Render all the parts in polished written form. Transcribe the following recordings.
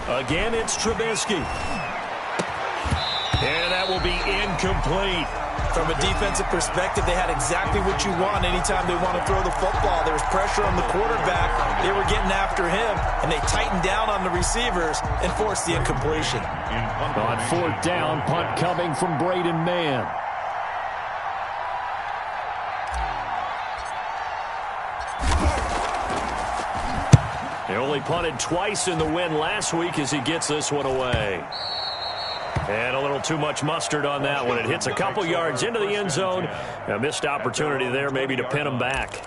Again, it's Trubisky. And that will be incomplete. From a defensive perspective, they had exactly what you want anytime they want to throw the football. There was pressure on the quarterback. They were getting after him, and they tightened down on the receivers and forced the incompletion. On fourth down, punt coming from Braden Mann. He only punted twice in the win last week as he gets this one away. And a little too much mustard on that one. It hits a couple yards into the end zone. A missed opportunity there maybe to pin him back.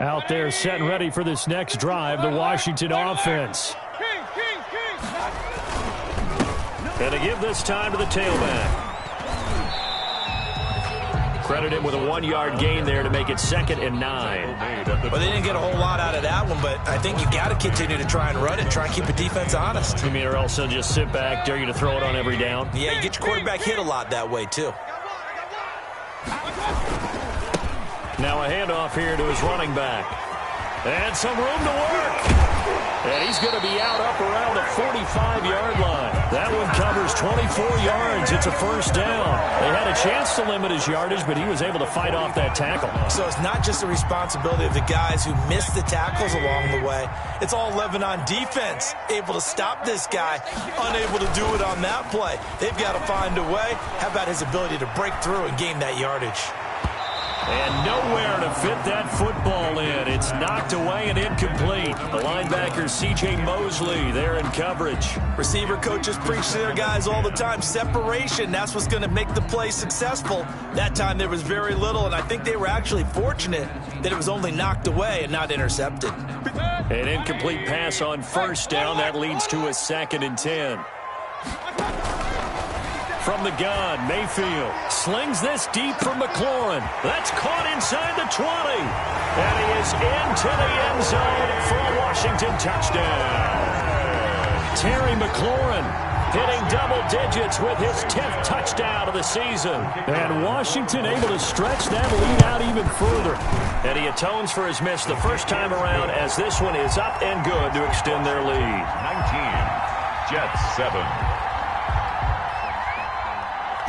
Out there set and ready for this next drive, the Washington offense. And to give this time to the tailback. Credit him with a 1-yard gain there to make it 2nd and 9. Well, they didn't get a whole lot out of that one, but I think you got to continue to try and run it, try and keep the defense honest. You mean, or else they'll just sit back, dare you to throw it on every down? Yeah, you get your quarterback hit a lot that way, too. Now a handoff here to his running back. And some room to work. And he's going to be out up around the 45-yard line. That one covers 24 yards. It's a first down. They had a chance to limit his yardage, but he was able to fight off that tackle. So it's not just the responsibility of the guys who missed the tackles along the way. It's all 11 on defense, able to stop this guy, unable to do it on that play. They've got to find a way. How about his ability to break through and gain that yardage? And nowhere to fit that football in. It's knocked away and incomplete. The linebacker, C.J. Mosley, there in coverage. Receiver coaches preach to their guys all the time. Separation, that's what's going to make the play successful. That time there was very little, and I think they were actually fortunate that it was only knocked away and not intercepted. An incomplete pass on first down. That leads to a 2nd and 10. From the gun, Mayfield slings this deep from McLaurin. That's caught inside the 20. And he is into the end zone for a Washington touchdown. Terry McLaurin hitting double digits with his 10th touchdown of the season. And Washington able to stretch that lead out even further. And he atones for his miss the first time around as this one is up and good to extend their lead. 19, Jets 7.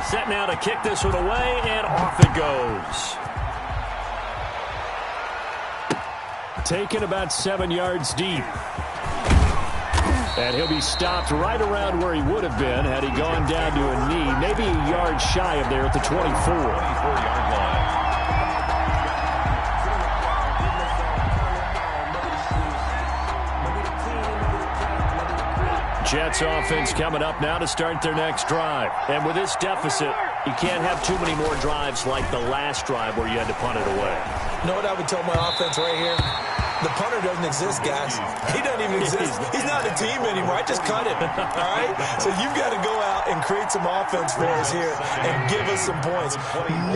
Set now to kick this one away, and off it goes. Taken about 7 yards deep. And he'll be stopped right around where he would have been had he gone down to a knee, maybe a yard shy of there at the 24. 24-yard line. Jets offense coming up now to start their next drive. And with this deficit, you can't have too many more drives like the last drive where you had to punt it away. You know what I would tell my offense right here? The punter doesn't exist, guys. He doesn't even exist. He's not a team anymore. I just cut him. All right? So you've got to go out and create some offense for us here and give us some points.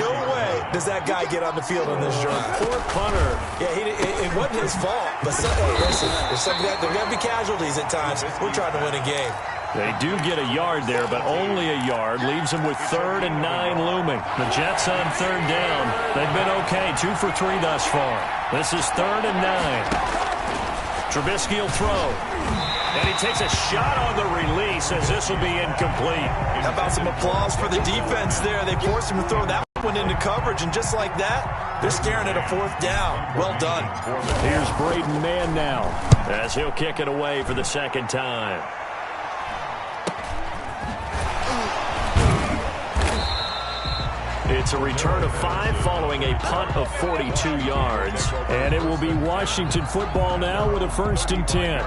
No way does that guy get on the field on this drive. Poor punter. Yeah, it wasn't his fault. But hey, listen, there's going to be casualties at times. We're trying to win a game. They do get a yard there, but only a yard. Leaves them with 3rd and 9 looming. The Jets on 3rd down. They've been okay, 2 for 3 thus far. This is 3rd and 9. Trubisky will throw. And he takes a shot on the release as this will be incomplete. How about some applause for the defense there? They forced him to throw that one into coverage, and just like that, they're staring at a 4th down. Well done. Here's Braden Mann now as he'll kick it away for the 2nd time. It's a return of 5 following a punt of 42 yards. And it will be Washington football now with a 1st and 10.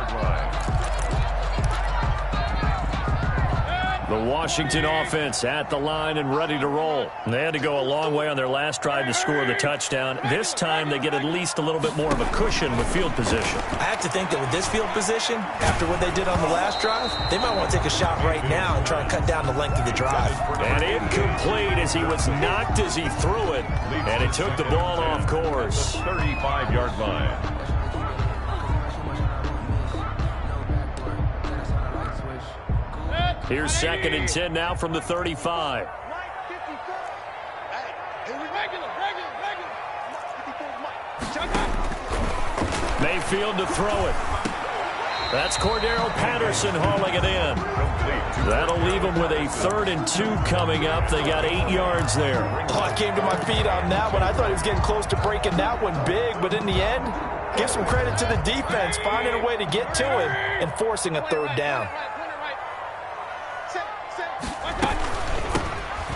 The Washington offense at the line and ready to roll. They had to go a long way on their last drive to score the touchdown. This time they get at least a little bit more of a cushion with field position. I have to think that with this field position, after what they did on the last drive, they might want to take a shot right now and try to cut down the length of the drive. And incomplete as he was knocked as he threw it. And it took the ball off course. 35-yard line. Here's 2nd and 10 now from the 35. Mayfield to throw it. That's Cordero Patterson hauling it in. That'll leave them with a 3rd and 2 coming up. They got 8 yards there. Oh, I came to my feet on that one. I thought he was getting close to breaking that one big, but in the end, give some credit to the defense, finding a way to get to him and forcing a 3rd down.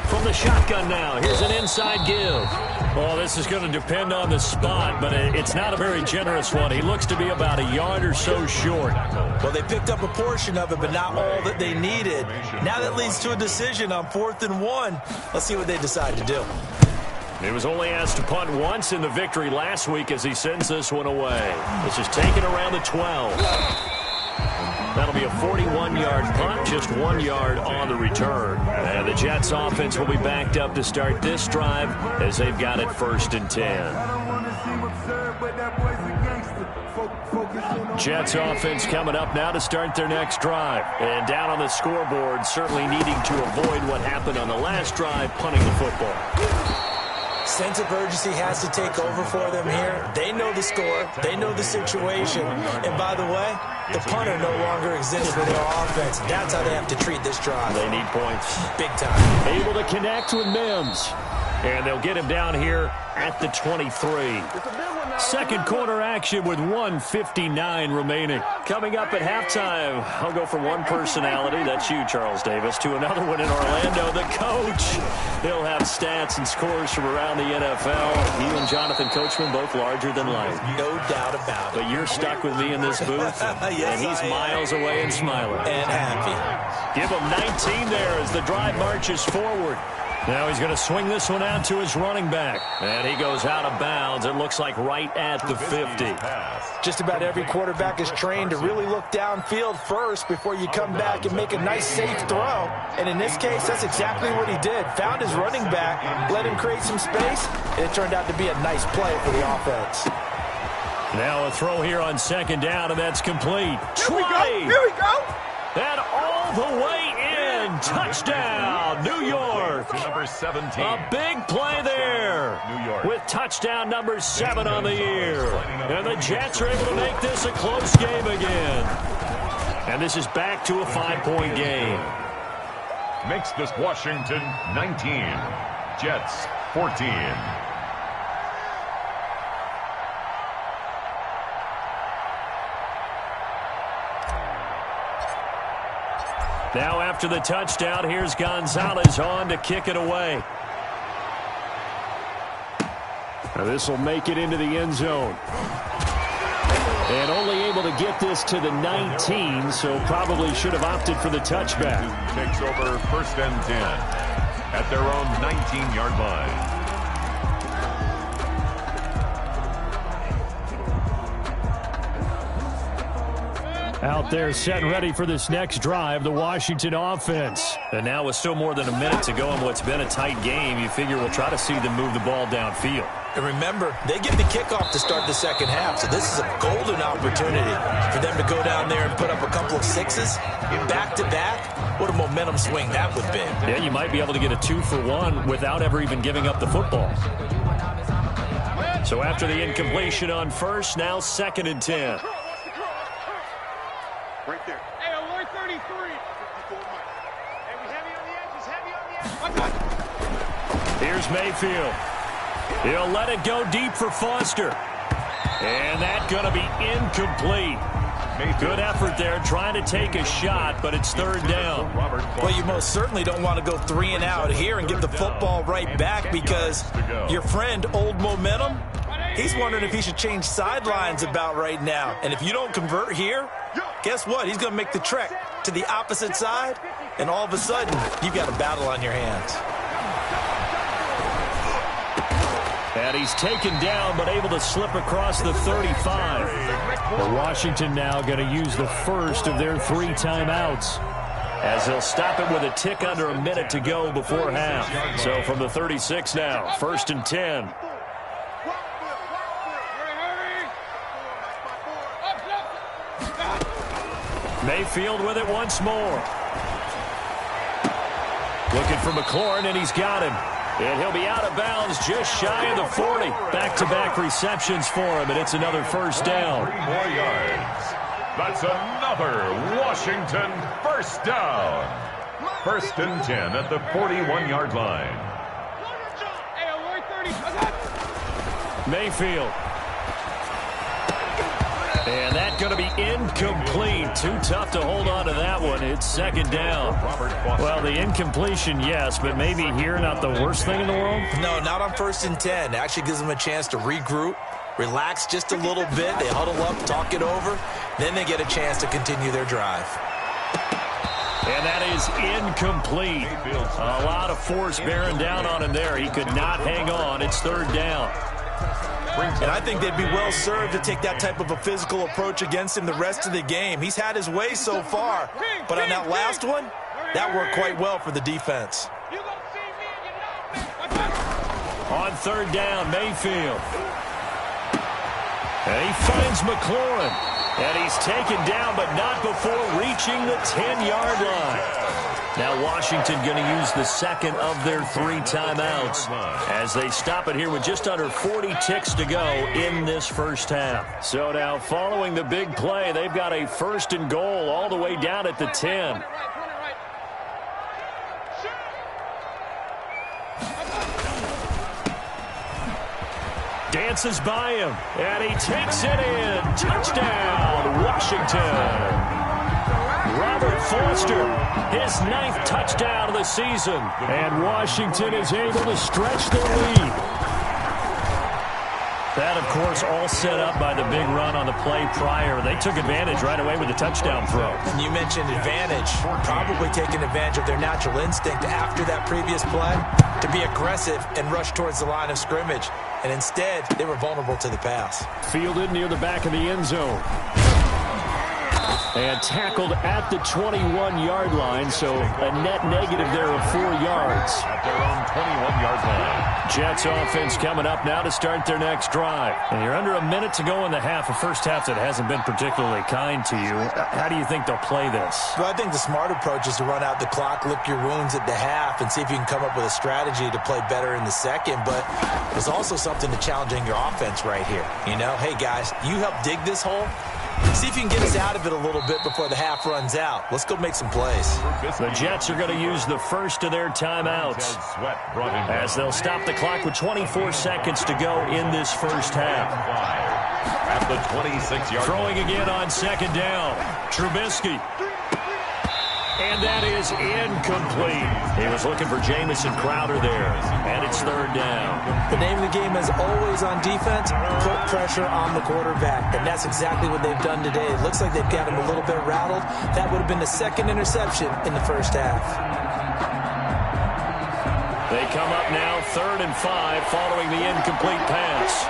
From the shotgun now, here's an inside give. Oh, this is going to depend on the spot, but it's not a very generous one. He looks to be about a yard or so short. Well, they picked up a portion of it, but not all that they needed. Now that leads to a decision on 4th and 1. Let's see what they decide to do. He was only asked to punt once in the victory last week as he sends this one away. This is taken around the 12. That'll be a 41-yard punt, just 1 yard on the return. And the Jets offense will be backed up to start this drive as they've got it 1st and 10. Jets offense coming up now to start their next drive. And down on the scoreboard, certainly needing to avoid what happened on the last drive, punting the football. Sense of urgency has to take over for them here. They know the score. They know the situation. And by the way, the punter no longer exists for their offense. That's how they have to treat this drive. They need points. Big time. Able to connect with Mims. And they'll get him down here at the 23. Second quarter action with 1:59 remaining. Coming up at halftime, I'll go from one personality, that's you, Charles Davis, to another one in Orlando, the coach. He'll have stats and scores from around the NFL. You and Jonathan Coachman, both larger than life. No doubt about it. But you're stuck with me in this booth, yes, and he's miles away and smiling. And happy. Give him 19 there as the drive marches forward. Now he's going to swing this one out to his running back. And he goes out of bounds. It looks like right at the 50. Just about every quarterback is trained to really look downfield first before you come back and make a nice, safe throw. And in this case, that's exactly what he did. Found his running back, let him create some space, and it turned out to be a nice play for the offense. Now a throw here on 2nd down, and that's complete. Here we go. Here we go. And all the way in. Touchdown, New York. Number 17. A big play there. New York. With touchdown number 7 on the year. And the Jets are able to make this a close game again. And this is back to a 5-point game. Makes this Washington 19. Jets 14. Now after the touchdown, here's Gonzalez on to kick it away. Now this will make it into the end zone. And only able to get this to the 19, so probably should have opted for the touchback. Takes over 1st and 10 at their own 19-yard line. Out there set and ready for this next drive, the Washington offense. And now with still more than a minute to go in what's been a tight game, you figure we'll try to see them move the ball downfield. And remember, they get the kickoff to start the second half, so this is a golden opportunity for them to go down there and put up a couple of sixes back-to-back. What a momentum swing that would be. Yeah, you might be able to get a 2-for-1 without ever even giving up the football. So after the incompletion on 1st, now 2nd and 10. Right there. Hey, alert 33. 54 Mike. Hey, we heavy on the edges, heavy on the edges. Here's Mayfield. He'll let it go deep for Foster. And that's going to be incomplete. Good effort there trying to take a shot, but it's 3rd down. Well, you most certainly don't want to go 3 and out here and give the football right back because your friend, Old Momentum, He's wondering if he should change sidelines about right now. And if you don't convert here, guess what? He's going to make the trek to the opposite side, and all of a sudden, you've got a battle on your hands. And he's taken down, but able to slip across the 35. The Washington now going to use the first of their 3 timeouts, as they'll stop it with a tick under a minute to go before half. So from the 36 now, 1st and 10. Mayfield with it once more. Looking for McLaurin, and he's got him. And he'll be out of bounds just shy of the 40. Back-to-back receptions for him, and it's another first down. 3 more yards. That's another Washington first down. 1st and 10 at the 41-yard line. Mayfield. And that's going to be incomplete. Too tough to hold on to that one. It's 2nd down. Well, the incompletion, yes, but maybe here not the worst thing in the world? No, not on 1st and 10. It actually gives them a chance to regroup, relax just a little bit. They huddle up, talk it over. Then they get a chance to continue their drive. And that is incomplete. A lot of force bearing down on him there. He could not hang on. It's 3rd down. And I think they'd be well served to take that type of a physical approach against him the rest of the game. He's had his way so far, but on that last one, that worked quite well for the defense. On 3rd down, Mayfield. And he finds McLaurin. And he's taken down, but not before reaching the 10-yard line. Now Washington going to use the 2nd of their 3 timeouts as they stop it here with just under 40 ticks to go in this first half. So now following the big play, they've got a 1st and goal all the way down at the 10. Dances by him, and he takes it in. Touchdown, Washington. Robert Foster, his 9th touchdown of the season. And Washington is able to stretch their lead. That, of course, all set up by the big run on the play prior. They took advantage right away with the touchdown throw. And you mentioned advantage. Probably taking advantage of their natural instinct after that previous play to be aggressive and rush towards the line of scrimmage. And instead, they were vulnerable to the pass. Fielded near the back of the end zone. And tackled at the 21-yard line, so a net negative there of 4 yards. At their own 21-yard line. Jets offense coming up now to start their next drive. And you're under a minute to go in the half, a first half that hasn't been particularly kind to you. How do you think they'll play this? Well, I think the smart approach is to run out the clock, lick your wounds at the half, and see if you can come up with a strategy to play better in the second. But there's also something to challenging your offense right here. You know, hey, guys, you help dig this hole. See if you can get us out of it a little bit before the half runs out. Let's go make some plays. The Jets are going to use the first of their timeouts as they'll stop the clock with 24 seconds to go in this first half. At the 26-yard Throwing again on 2nd down. Trubisky. And that is incomplete. He was looking for Jamison Crowder there. And it's 3rd down. The name of the game is always on defense, put pressure on the quarterback. And that's exactly what they've done today. It looks like they've got him a little bit rattled. That would have been the 2nd interception in the first half. They come up now 3rd and 5 following the incomplete pass.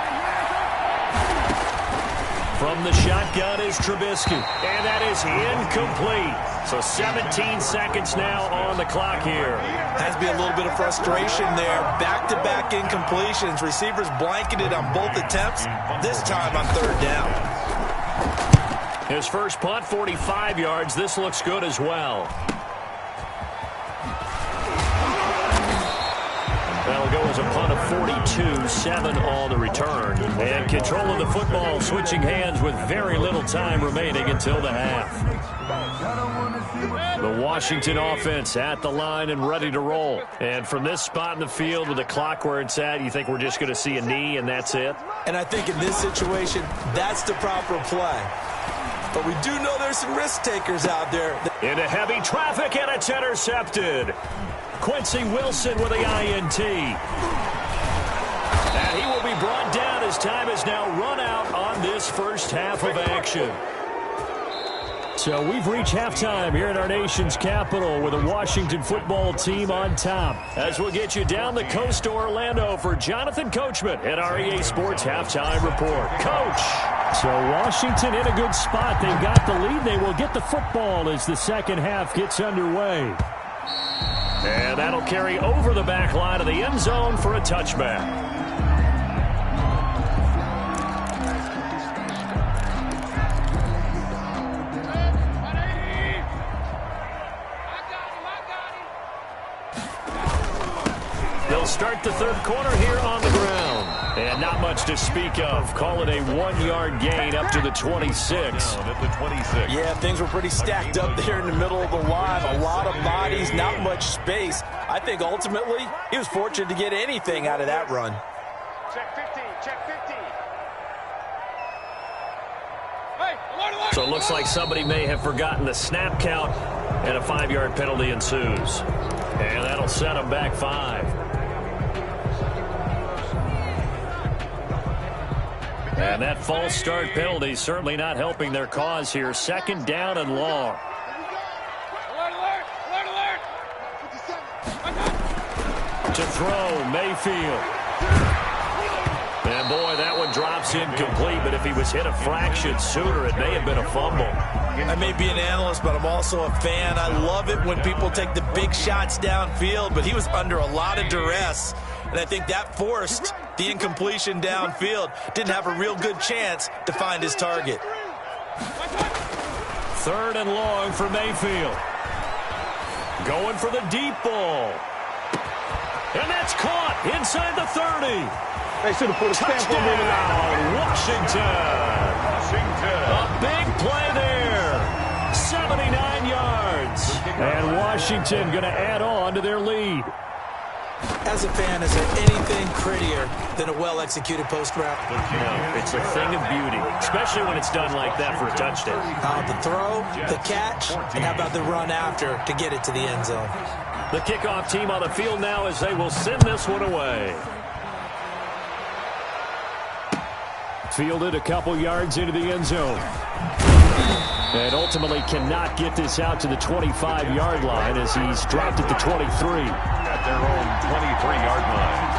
From the shotgun is Trubisky. And that is incomplete. So 17 seconds now on the clock here. Has to be a little bit of frustration there. Back-to-back incompletions. Receivers blanketed on both attempts. This time on 3rd down. His first punt, 45 yards. This looks good as well. That'll go as a punt of 42, 7 on the return. And control of the football switching hands with very little time remaining until the half. The Washington offense at the line and ready to roll. And from this spot in the field with the clock where it's at, you think we're just going to see a knee and that's it? And I think in this situation, that's the proper play. But we do know there's some risk takers out there. Into heavy traffic, and it's intercepted. Quincy Wilson with the INT. And he will be brought down as as time has now run out on this first half of action. So we've reached halftime here in our nation's capital with a Washington football team on top. As we'll get you down the coast to Orlando for Jonathan Coachman at our EA Sports Halftime Report. Coach! So Washington in a good spot. They've got the lead. They will get the football as the second half gets underway. And that'll carry over the back line of the end zone for a touchback. They'll start the third quarter here on the ground. And not much to speak of. Call it a 1-yard gain up to the 26. Yeah, things were pretty stacked up there in the middle of the line. A lot of bodies, not much space. I think ultimately he was fortunate to get anything out of that run. Check 15, check 15. Hey, alert, alert. So it looks like somebody may have forgotten the snap count, and a 5-yard penalty ensues. And that'll set them back 5. And that false start penalty certainly not helping their cause here. Second down and long. Alert, alert, alert, alert. To throw, Mayfield. And boy, that one drops incomplete, but if he was hit a fraction sooner, it may have been a fumble. I may be an analyst, but I'm also a fan. I love it when people take the big shots downfield, but he was under a lot of duress. And I think that forced the incompletion downfield. Didn't have a real good chance to find his target. Third and long for Mayfield. Going for the deep ball. And that's caught inside the 30. They should have put a stamp on Touchdown, Washington. A big play there. 79 yards. And Washington going to add on to their lead. As a fan, is there anything prettier than a well-executed post route? No, it's a thing of beauty, especially when it's done like that for a touchdown. The throw, the catch, and how about the run after to get it to the end zone? The kickoff team on the field now as they will send this one away. Fielded a couple yards into the end zone. And ultimately cannot get this out to the 25-yard line as he's dropped at the 23. At their own 23-yard line.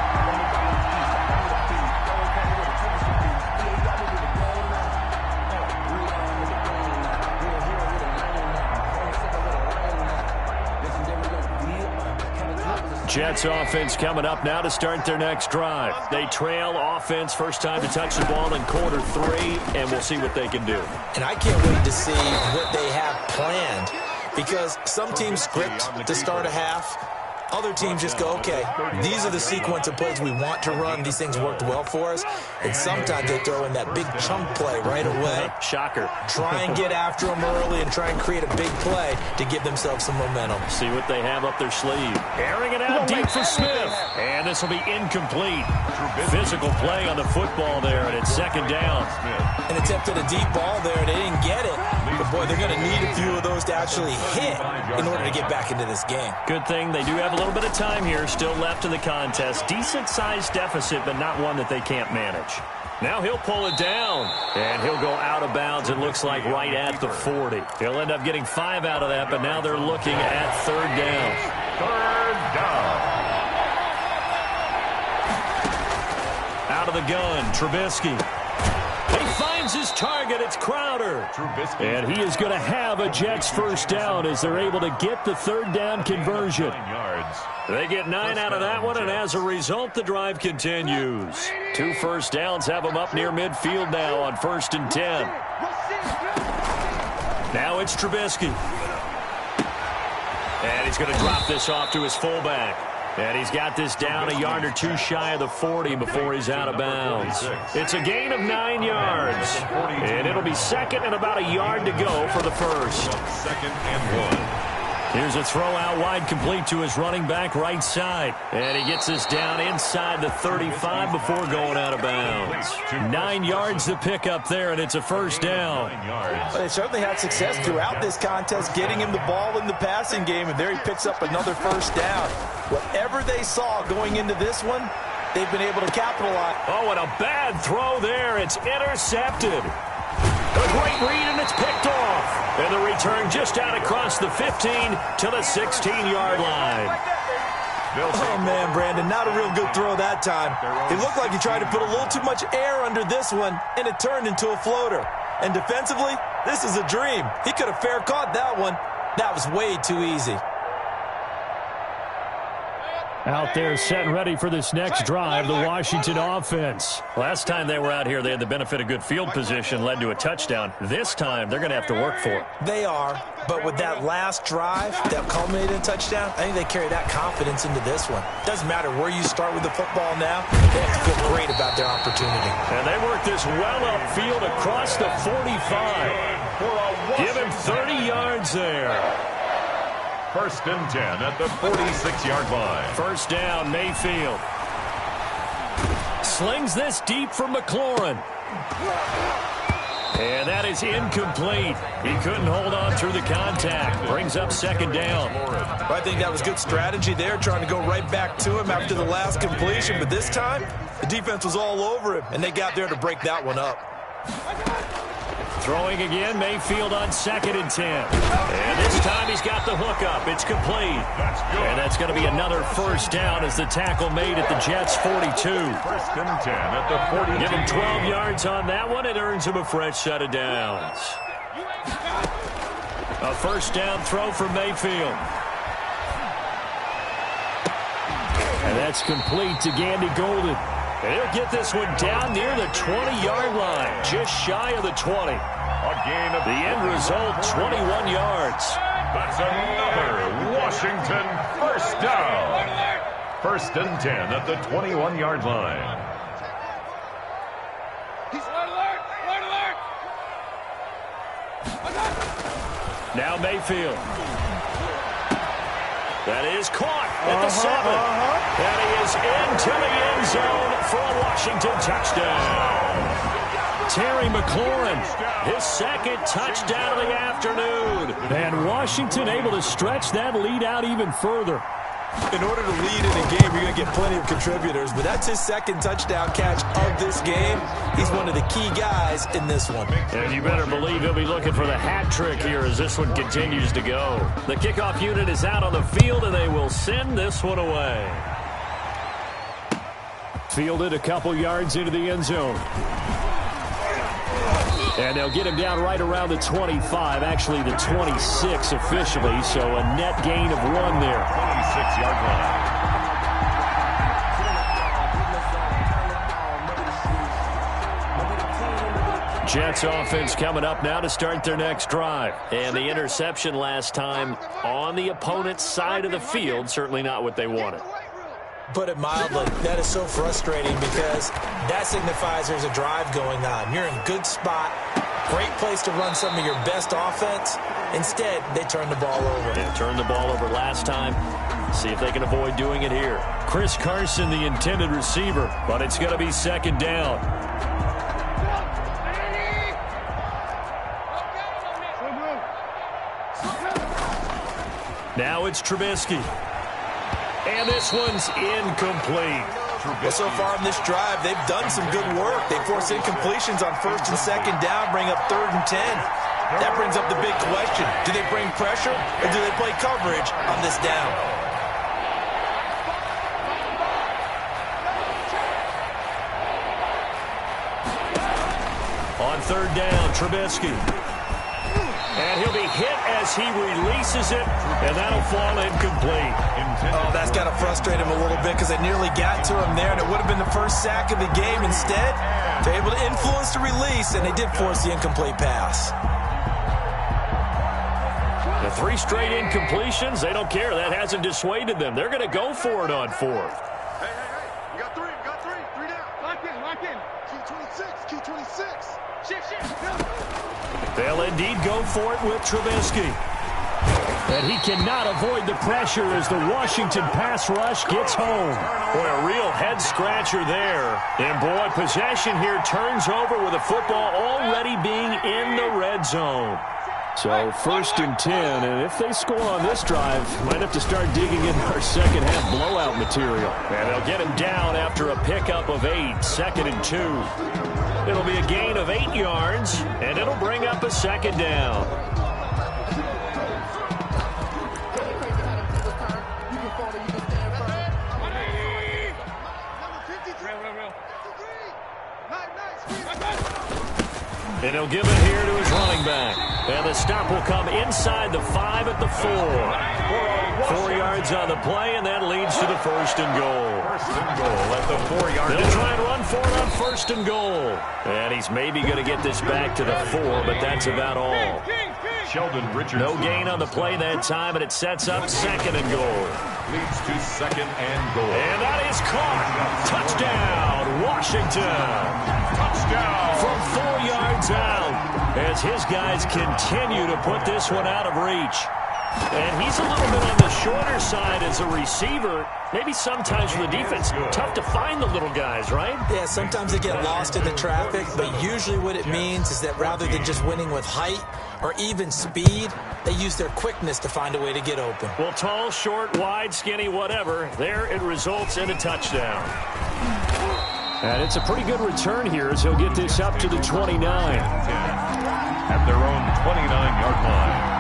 Jets offense coming up now to start their next drive. They trail offense first time to touch the ball in quarter 3, and we'll see what they can do. And I can't wait to see what they have planned, because some teams script to start a half. Other teams just go, okay, these are the sequence of plays we want to run. These things worked well for us. And sometimes they throw in that big chunk play right away. Shocker. Try and get after them early and try and create a big play to give themselves some momentum. See what they have up their sleeve. Airing it out deep for Smith. And this will be incomplete. Physical play on the football there, and it's second down. And attempted a deep ball there, and they didn't get it. But, boy, they're going to need a few of those to actually hit in order to get back into this game. Good thing they do have a little bit of time here still left in the contest. Decent-sized deficit, but not one that they can't manage. Now he'll pull it down, and he'll go out of bounds, it looks like right at the 40. He'll end up getting 5 out of that, but now they're looking at third down. Third down. Out of the gun, Trubisky. He finds his target. It's Crowder. And he is going to have a Jets first down as they're able to get the third down conversion. 9 yards. They get 9 out of that one, and as a result, the drive continues. 2 first downs have them up near midfield now on 1st and 10. Now it's Trubisky. And he's going to drop this off to his fullback. And he's got this down a yard or 2 shy of the 40 before he's out of bounds. It's a gain of 9 yards. And it'll be second and about a yard to go for the first. Second and 1. Here's a throw out wide, complete to his running back right side. And he gets this down inside the 35 before going out of bounds. 9 yards to pick up there, and it's a first down. Well, they certainly had success throughout this contest, getting him the ball in the passing game, and there he picks up another first down. Whatever they saw going into this one, they've been able to capitalize. Oh, and a bad throw there. It's intercepted. A great read, and it's picked off. And the return just out across the 15 to the 16-yard line. Oh, man, Brandon, not a real good throw that time. It looked like he tried to put a little too much air under this one, and it turned into a floater. And defensively, this is a dream. He could have fair caught that one. That was way too easy. Out there set and ready for this next drive, the Washington offense. Last time they were out here, they had the benefit of good field position, led to a touchdown. This time, they're going to have to work for it. They are, but with that last drive that culminated in a touchdown, I think they carry that confidence into this one. Doesn't matter where you start with the football now, they have to feel great about their opportunity. And they work this well upfield across the 45. Give him 30 yards there. 1st and 10 at the 46-yard line. First down, Mayfield. Slings this deep for McLaurin. And that is incomplete. He couldn't hold on through the contact. Brings up 2nd down. I think that was good strategy there, trying to go right back to him after the last completion. But this time, the defense was all over him, and they got there to break that one up. Throwing again, Mayfield on 2nd and 10. And this time he's got the hookup. It's complete. And that's going to be another first down as the tackle made at the Jets' 42. 1st and 10 at the 42. Give him 12 yards on that one. It earns him a fresh set of downs. A first down throw for Mayfield. And that's complete to Gandy Golden. And he'll get this one down near the 20-yard line, just shy of the 20. A gain of the end result, 21 yards. That's another Washington first down. 1st and 10 at the 21-yard line. Now Mayfield. That is caught at the 7. And he is into the end zone for a Washington touchdown. Terry McLaurin, his 2nd touchdown of the afternoon. And Washington able to stretch that lead out even further. In order to lead in a game, you're going to get plenty of contributors, but that's his 2nd touchdown catch of this game. He's one of the key guys in this one. And you better believe he'll be looking for the hat trick here as this one continues to go. The kickoff unit is out on the field, and they will send this one away. Fielded a couple yards into the end zone. And they'll get him down right around the 25, actually the 26 officially, so a net gain of 1 there. 26-yard line. Jets offense coming up now to start their next drive. And the interception last time on the opponent's side of the field, certainly not what they wanted. Put it mildly, that is so frustrating because that signifies there's a drive going on. You're in a good spot, great place to run some of your best offense. Instead, they turn the ball over. Yeah, turned the ball over last time. See if they can avoid doing it here. Chris Carson, the intended receiver, but it's going to be 2nd down. Now it's Trubisky. And this one's incomplete. Well, so far in this drive, they've done some good work. They force incompletions on 1st and 2nd down, bring up 3rd and 10. That brings up the big question. Do they bring pressure or do they play coverage on this down? On 3rd down, Trubisky. And he'll be hit as he releases it, and that'll fall incomplete. Oh, that's got to frustrate him a little bit because they nearly got to him there, and it would have been the first sack of the game. Instead, they're able to influence the release, and they did force the incomplete pass. The 3 straight incompletions, they don't care. That hasn't dissuaded them. They're going to go for it on 4th. Hey. You got 3. 3 down. Lock in. Q26. Shift. They'll indeed go for it with Trubisky. And he cannot avoid the pressure as the Washington pass rush gets home. Boy, a real head-scratcher there. And, boy, possession here turns over with the football already being in the red zone. So 1st and 10, and if they score on this drive, might have to start digging in our second half blowout material. And they'll get him down after a pickup of 8, 2nd and 2. It'll be a gain of 8 yards, and it'll bring up a 2nd down. And he'll give it here to his running back. And the stop will come inside the 5 at the 4. 4 yards on the play, and that leads to the 1st and goal. 1st and goal at the 4-yard line. They'll try and run for it on 1st and goal. And he's maybe going to get this back to the 4, but that's about all. Sheldon Richardson. No gain on the play that time, and it sets up 2nd and goal. Leads to 2nd and goal. And that is caught. Touchdown, Washington. Touchdown. From 4 yards out, as his guys continue to put this one out of reach. And he's a little bit on the shorter side as a receiver. Maybe sometimes for the defense, tough to find the little guys, right? Yeah, sometimes they get lost in the traffic, but usually what it means is that rather than just winning with height or even speed, they use their quickness to find a way to get open. Well, tall, short, wide, skinny, whatever, there it results in a touchdown. And it's a pretty good return here as he'll get this up to the 29. At their own 29-yard line.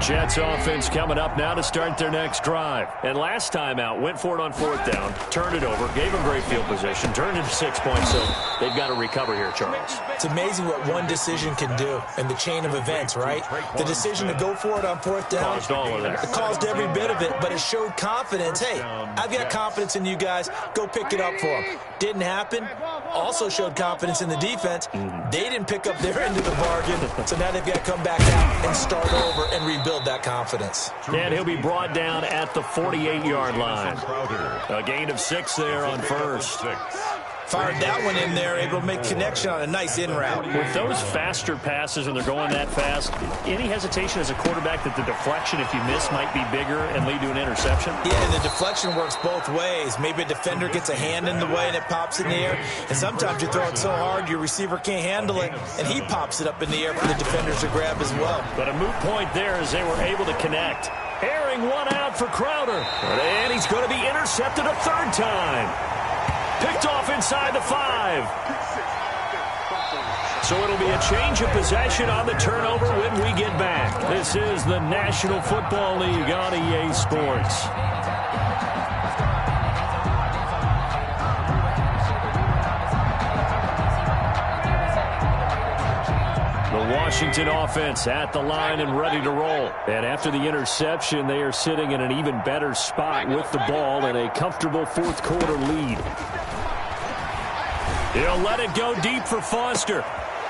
Jets offense coming up now to start their next drive. And last time out, went for it on 4th down, turned it over, gave them great field position, turned into 6 points, so they've got to recover here, Charles. It's amazing what one decision can do in the chain of events, right? The decision to go for it on 4th down. Caused all of that. It caused every bit of it, but it showed confidence. Hey, I've got confidence in you guys. Go pick it up for them. Didn't happen. Also showed confidence in the defense. They didn't pick up their end of the bargain, so now they've got to come back out and start over and rebuild that confidence. And he'll be brought down at the 48-yard line. A gain of 6 there on 1st. Fired that one in there, able to make connection on a nice in route. With those faster passes and they're going that fast, any hesitation as a quarterback that the deflection, if you miss, might be bigger and lead to an interception? Yeah, and the deflection works both ways. Maybe a defender gets a hand in the way and it pops in the air. And sometimes you throw it so hard your receiver can't handle it, and he pops it up in the air for the defenders to grab as well. But a moot point there as they were able to connect. Airing one out for Crowder. And he's going to be intercepted a 3rd time. Picked off inside the 5. So it'll be a change of possession on the turnover when we get back. This is the National Football League on EA Sports. The Washington offense at the line and ready to roll. And after the interception, they are sitting in an even better spot with the ball and a comfortable 4th quarter lead. He'll let it go deep for Foster.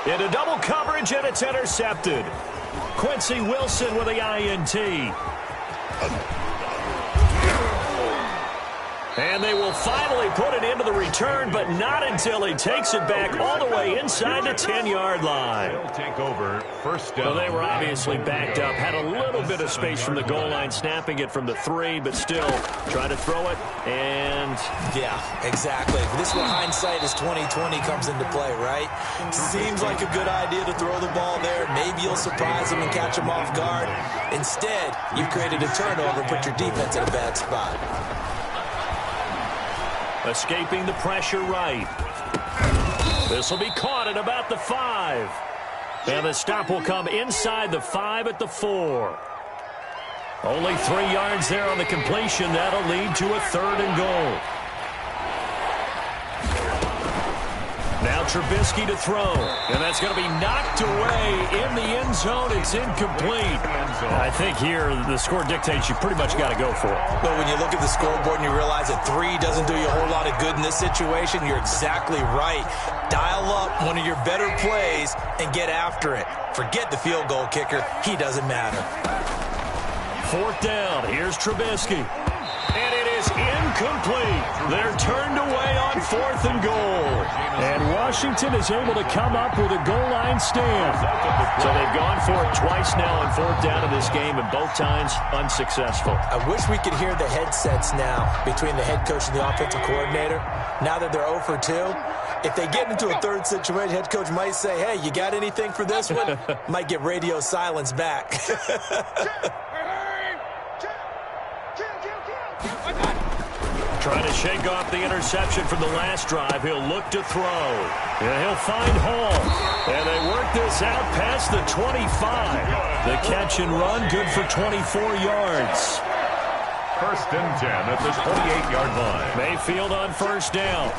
Into double coverage, and it's intercepted. Quincy Wilson with the INT. And they will finally put it into the return, but not until he takes it back all the way inside the 10-yard line. They'll take over 1st down. Well, they were obviously backed up, had a little bit of space from the goal line, snapping it from the 3, but still trying to throw it, and... Yeah, exactly. This is where hindsight is 20/20 comes into play, right? Seems like a good idea to throw the ball there. Maybe you'll surprise them and catch them off guard. Instead, you've created a turnover and put your defense in a bad spot. Escaping the pressure right. This will be caught at about the 5. And the stop will come inside the 5 at the 4. Only 3 yards there on the completion. That'll lead to a 3rd and goal. Now Trubisky to throw. And that's going to be knocked away in the end zone. It's incomplete. I think here the score dictates you pretty much got to go for it. But when you look at the scoreboard and you realize that 3 doesn't do you a whole lot of good in this situation, you're exactly right. Dial up one of your better plays and get after it. Forget the field goal kicker. He doesn't matter. 4th down. Here's Trubisky. And it is incomplete. They're turned away on on 4th and goal. And Washington is able to come up with a goal line stand. So they've gone for it twice now on 4th down in this game, and both times unsuccessful. I wish we could hear the headsets now between the head coach and the offensive coordinator. Now that they're 0 for 2, if they get into a third situation, head coach might say, hey, you got anything for this one? Might get radio silence back. Trying to shake off the interception from the last drive. He'll look to throw. And he'll find Hall. And they work this out past the 25. The catch and run, good for 24 yards. 1st and 10 at the 28-yard line. Mayfield on 1st down.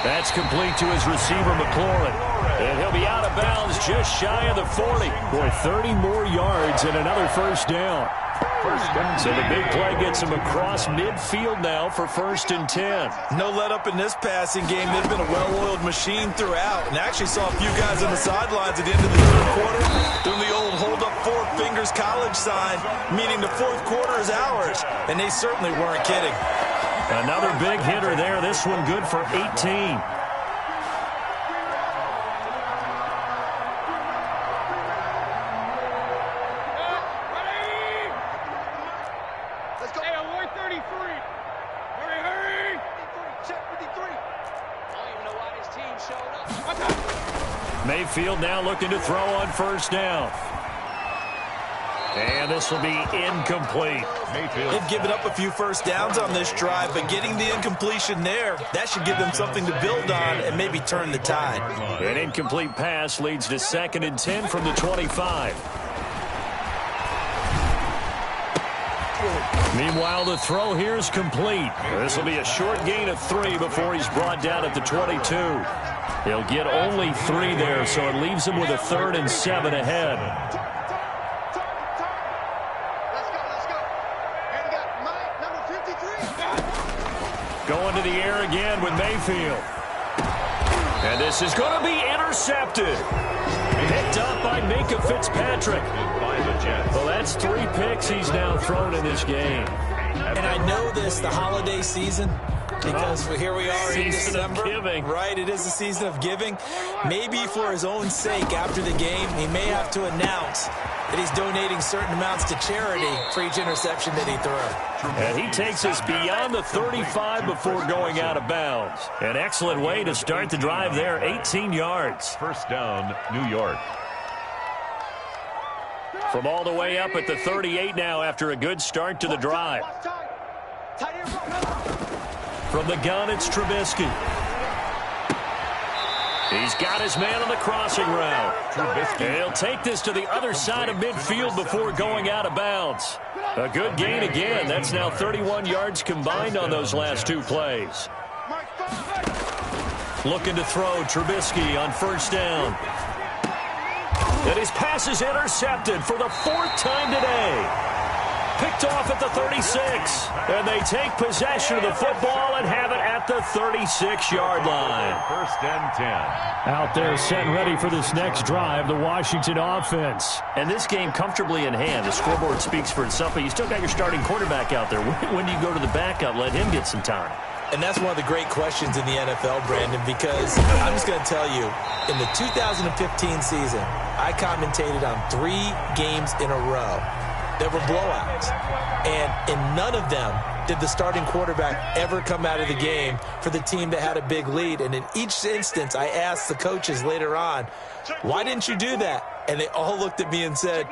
That's complete to his receiver, McLaurin. And he'll be out of bounds just shy of the 40. Boy, 30 more yards and another 1st down. So the big play gets him across midfield now for 1st and 10. No let up in this passing game. They've been a well-oiled machine throughout. And actually saw a few guys on the sidelines at the end of the 3rd quarter doing the old hold up 4 fingers college sign, meaning the 4th quarter is ours. And they certainly weren't kidding. Another big hitter there. This one good for 18. Mayfield now looking to throw on 1st down. And this will be incomplete. They've given up a few 1st downs on this drive, but getting the incompletion there, that should give them something to build on and maybe turn the tide. An incomplete pass leads to 2nd and 10 from the 25. Meanwhile, the throw here is complete. This will be a short gain of 3 before he's brought down at the 22. He'll get only 3 there, so it leaves him with a 3rd and 7 ahead. Going to the air again with Mayfield. And this is going to be intercepted. Picked up by Minka Fitzpatrick. Well, that's 3 picks he's now thrown in this game. And I know this, the holiday season, because here we are in December. Right, it is the season of giving. Maybe for his own sake after the game, he may have to announce that he's donating certain amounts to charity for each interception that he threw. And he takes us beyond the 35 before going out of bounds. An excellent way to start the drive there, 18 yards. 1st down, New York. From all the way up at the 38 now after a good start to the drive. From the gun, it's Trubisky. He's got his man on the crossing route. And he'll take this to the other side of midfield before going out of bounds. A good gain again. That's now 31 yards combined on those last 2 plays. Looking to throw, Trubisky on 1st down. And his pass is intercepted for the 4th time today. Picked off at the 36. And they take possession of the football and have it at the 36-yard line. 1st and 10. Out there set and ready for this next drive, the Washington offense. And this game comfortably in hand. The scoreboard speaks for itself, but you still got your starting quarterback out there. When do you go to the backup? Let him get some time. And that's one of the great questions in the NFL, Brandon, because I'm just going to tell you, in the 2015 season, I commentated on 3 games in a row that were blowouts. And in none of them did the starting quarterback ever come out of the game for the team that had a big lead. And in each instance, I asked the coaches later on, why didn't you do that? And they all looked at me and said,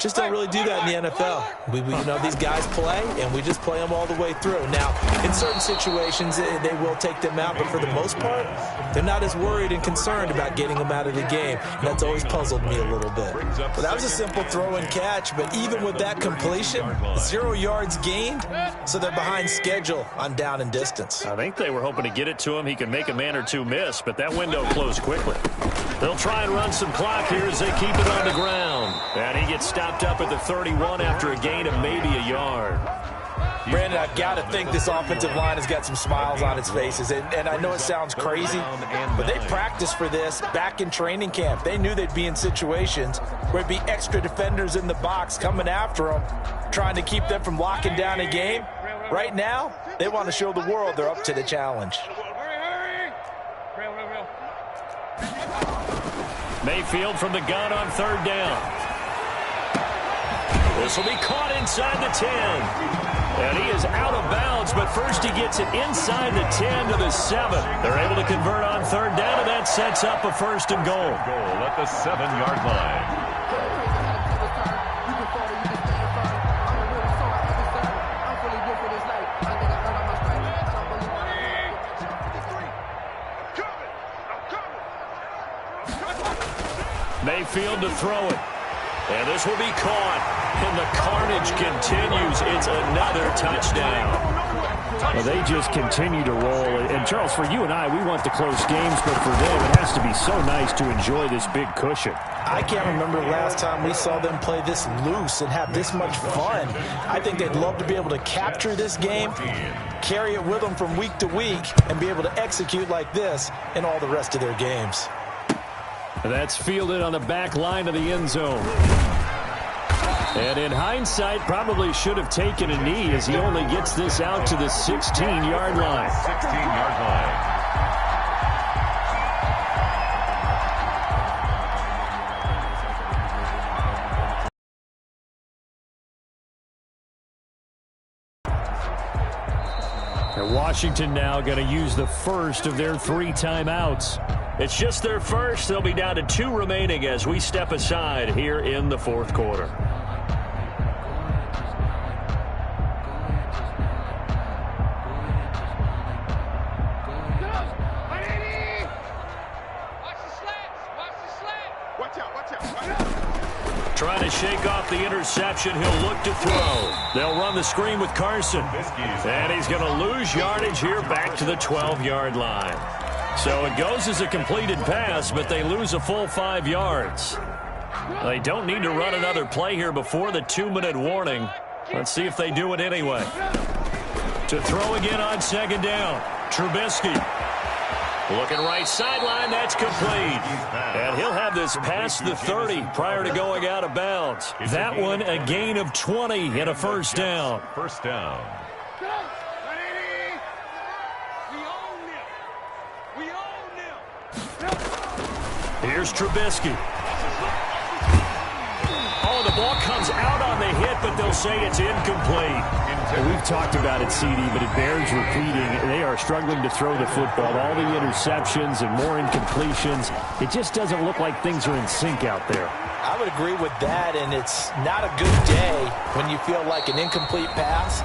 just don't really do that in the NFL. We you know, these guys play, and we just play them all the way through. Now, in certain situations, they will take them out, but for the most part, they're not as worried and concerned about getting them out of the game. And that's always puzzled me a little bit. But that was a simple throw and catch, but even with that completion, 0 yards gained, so they're behind schedule on down and distance. I think they were hoping to get it to him. He could make a man or 2 miss, but that window closed quickly. They'll try and run some clock here as they keep it on the ground. And he gets stopped up at the 31 after a gain of maybe a yard. Brandon, I've got to think this offensive line has got some smiles on its faces. And I know it sounds crazy, but they practiced for this back in training camp. They knew they'd be in situations where there'd be extra defenders in the box coming after them, trying to keep them from locking down a game. Right now, they want to show the world they're up to the challenge. Mayfield from the gun on third down. This will be caught inside the 10. And he is out of bounds, but first he gets it inside the 10 to the 7. They're able to convert on third down, and that sets up a first and goal. Goal at the 7-yard line. Mayfield to throw it. And this will be caught. And the carnage continues. It's another touchdown. Well, they just continue to roll. And, Charles, for you and I, we want the close games, but for them, it has to be so nice to enjoy this big cushion. I can't remember the last time we saw them play this loose and have this much fun. I think they'd love to be able to capture this game, carry it with them from week to week, and be able to execute like this in all the rest of their games. That's fielded on the back line of the end zone. And in hindsight, probably should have taken a knee as he only gets this out to the 16-yard line. 16-yard line. And Washington now going to use the first of their 3 timeouts. It's just their first. They'll be down to 2 remaining as we step aside here in the fourth quarter. Trying to shake off the interception. He'll look to throw. They'll run the screen with Carson. And he's going to lose yardage here back to the 12-yard line. So it goes as a completed pass, but they lose a full 5 yards. They don't need to run another play here before the 2-minute warning. Let's see if they do it anyway. To throw again on second down. Trubisky. Looking right sideline, that's complete. And he'll have this past the 30 prior to going out of bounds. That one a gain of 20 and a first down. First down. Here's Trubisky. Oh, the ball comes out on the hit, but they'll say it's incomplete. Well, we've talked about it, CD, but it bears repeating. They are struggling to throw the football. All the interceptions and more incompletions. It just doesn't look like things are in sync out there. I would agree with that, and it's not a good day when you feel like an incomplete pass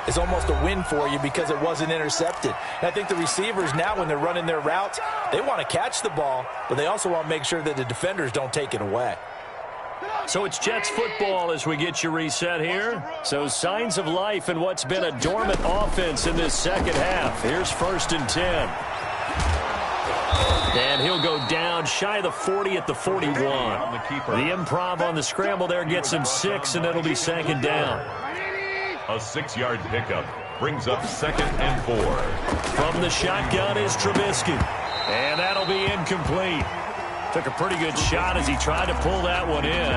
is almost a win for you because it wasn't intercepted. And I think the receivers now, when they're running their routes, they want to catch the ball, but they also want to make sure that the defenders don't take it away. So it's Jets football as we get you reset here. So signs of life in what's been a dormant offense in this second half. Here's 1st and 10. And he'll go down shy of the 40 at the 41. The improv on the scramble there gets him 6, and it'll be second down. A 6-yard pickup brings up 2nd and 4. From the shotgun is Trubisky. And that'll be incomplete. Took a pretty good shot as he tried to pull that one in.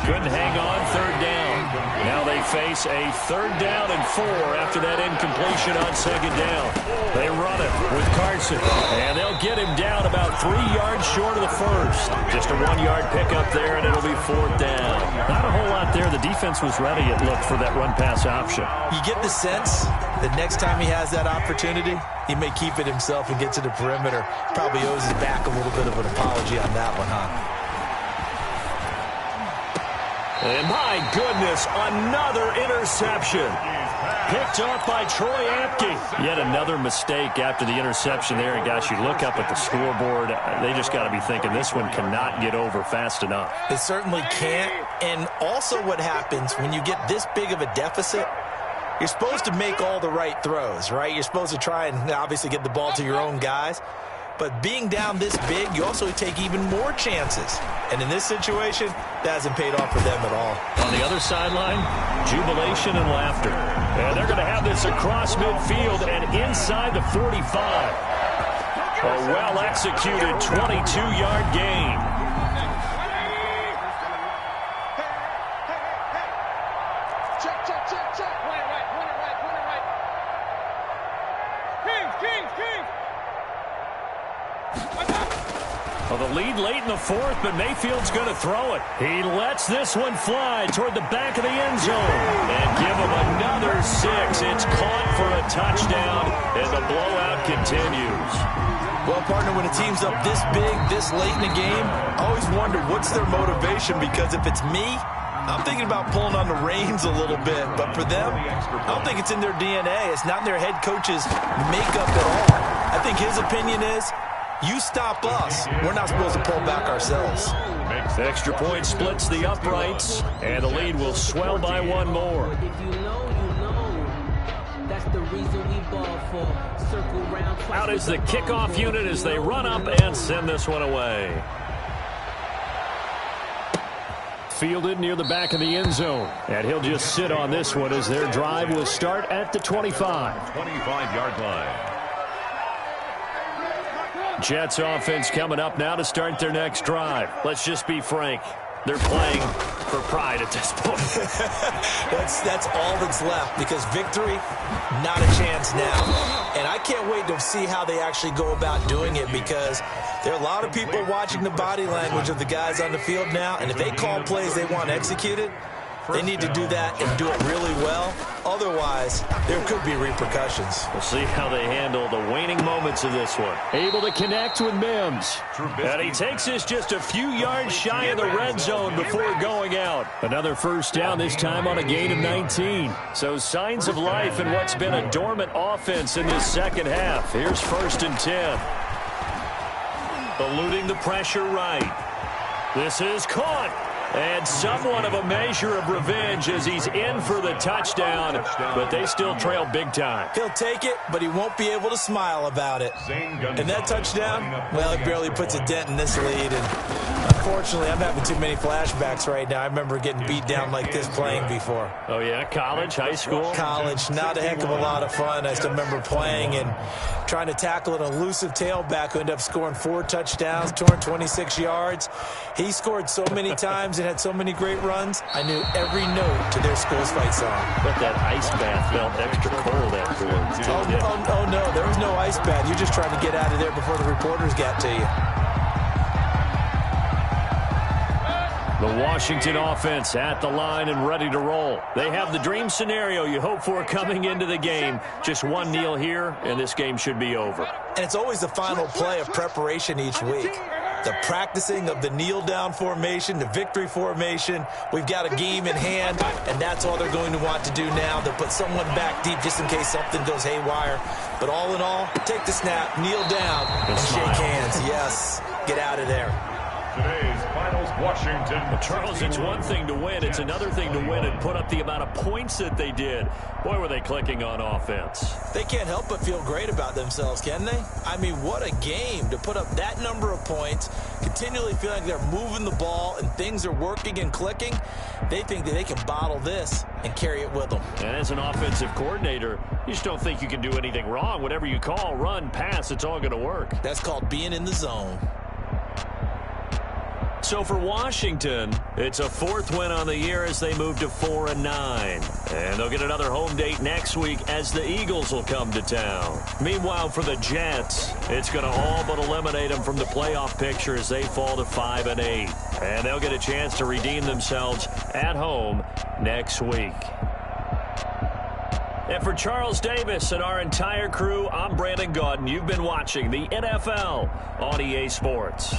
Couldn't hang on, 3rd down. Now they face a 3rd down and 4 after that incompletion on 2nd down. They run it with Carson. And they'll get him down about 3 yards short of the first. Just a 1-yard pickup there, and it'll be 4th down. Not a whole lot there. The defense was ready, it looked, for that run-pass option. You get the sense that next time he has that opportunity, he may keep it himself and get to the perimeter. Probably owes his back a little bit of an apology on that one, huh? And my goodness, another interception. Picked off by Troy Apke. Yet another mistake after the interception there. And gosh, you look up at the scoreboard, they just got to be thinking this one cannot get over fast enough. It certainly can't. And also what happens when you get this big of a deficit, you're supposed to make all the right throws, right? You're supposed to try and obviously get the ball to your own guys. But being down this big, you also take even more chances. And in this situation, that hasn't paid off for them at all. On the other sideline, jubilation and laughter. And they're going to have It's across midfield and inside the 45. A well-executed 22-yard gain. Well, the lead late in the fourth, but Mayfield's going to throw it. He lets this one fly toward the back of the end zone. And give him another 6. It's caught for a touchdown, and the blowout continues. Well, partner, when a team's up this big, this late in the game, I always wonder what's their motivation, because if it's me, I'm thinking about pulling on the reins a little bit. But for them, I don't think it's in their DNA. It's not in their head coach's makeup at all. I think his opinion is, you stop us, we're not supposed to pull back ourselves. The extra point splits the uprights, and the lead will swell by one more. If you know, you know. That's the reason we ball for. Circle round. Out is the kickoff unit as they run up and send this one away. Fielded near the back of the end zone. And he'll just sit on this one as their drive will start at the 25. 25-yard line. Jets offense coming up now to start their next drive. Let's just be frank. They're playing for pride at this point. That's all that's left, because victory, not a chance now. And I can't wait to see how they actually go about doing it, because there are a lot of people watching the body language of the guys on the field now, and if they call plays they want executed, they need to do that and do it really well. Otherwise, there could be repercussions. We'll see how they handle the waning moments of this one. Able to connect with Mims. And he takes this just a few yards shy of the red zone before going out. Another first down, this time on a gain of 19. So signs of life in what's been a dormant offense in this second half. Here's 1st and 10. Eluding the pressure right. This is caught. And somewhat of a measure of revenge as he's in for the touchdown, but they still trail big time. He'll take it, but he won't be able to smile about it. And that touchdown, well, it barely puts a dent in this lead. And unfortunately, I'm having too many flashbacks right now. I remember getting beat down like this playing before. Oh, yeah? College, high school? College, not a heck of a lot of fun. I still remember playing and trying to tackle an elusive tailback who ended up scoring 4 touchdowns, 226 yards. He scored so many times and had so many great runs, I knew every note to their school's fight song. But that ice bath felt extra cold afterwards, too. Oh, no, there was no ice bath. You're just trying to get out of there before the reporters got to you. The Washington offense at the line and ready to roll. They have the dream scenario you hope for coming into the game. Just one kneel here, and this game should be over. And it's always the final play of preparation each week. The practicing of the kneel-down formation, the victory formation. We've got a game in hand, and that's all they're going to want to do now. They'll put someone back deep just in case something goes haywire. But all in all, take the snap, kneel down, and shake hands. Yes, get out of there. Today's finals, Washington. Well, Charles, it's one thing to win. It's another thing to win and put up the amount of points that they did. Boy, were they clicking on offense. They can't help but feel great about themselves, can they? I mean, what a game to put up that number of points, continually feeling like they're moving the ball and things are working and clicking. They think that they can bottle this and carry it with them. And as an offensive coordinator, you just don't think you can do anything wrong. Whatever you call, run, pass, it's all going to work. That's called being in the zone. So for Washington, it's a 4th win on the year as they move to 4-9. And they'll get another home date next week as the Eagles will come to town. Meanwhile, for the Jets, it's going to all but eliminate them from the playoff picture as they fall to 5-8. And they'll get a chance to redeem themselves at home next week. And for Charles Davis and our entire crew, I'm Brandon Gaudin. You've been watching the NFL on EA Sports.